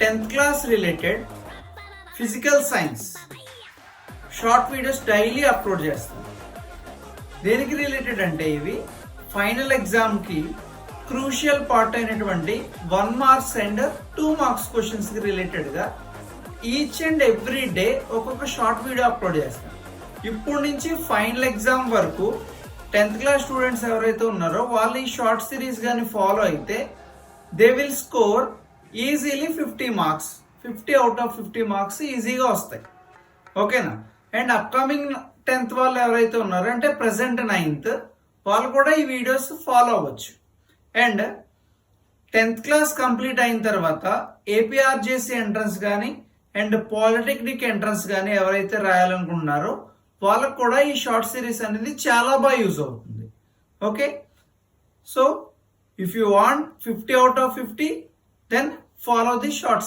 10th class related physical science short videos daily upload చేస్తాను. దేనికి related అంటే ఇవి ఫైనల్ ఎగ్జామ్కి క్రూషియల్ పార్ట్ అయినటువంటి 1 మార్క్స్ అండ్ 2 మార్క్స్ క్వశ్చన్స్కి రిలేటెడ్గా ఈచ్ అండ్ ఎవ్రీ డే ఒక్కొక్క షార్ట్ వీడియో అప్లోడ్ చేస్తాను. ఇప్పుడు నుంచి ఫైనల్ ఎగ్జామ్ వరకు 10th క్లాస్ స్టూడెంట్స్ ఎవరైతే ఉన్నారో వాళ్ళు ఈ షార్ట్ సిరీస్ కానీ ఫాలో అయితే they will score easily 50 marks. 50 out of 50 marks ఈజీగా వస్తాయి. ఓకేనా? అండ్ అప్కమింగ్ 10th వాళ్ళు ఎవరైతే ఉన్నారో అంటే ప్రెసెంట్ 9th వాళ్ళు కూడా ఈ వీడియోస్ ఫాలో అవ్వచ్చు. అండ్ 10th క్లాస్ కంప్లీట్ అయిన తర్వాత ఏపీఆర్జేసీ ఎంట్రన్స్ కానీ అండ్ పాలిటెక్నిక్ ఎంట్రన్స్ కానీ ఎవరైతే రాయాలనుకుంటున్నారో వాళ్ళకు కూడా ఈ షార్ట్ సిరీస్ అనేది చాలా బాగా యూజ్ అవుతుంది. Okay, so if you want 50 out of 50 then follow the short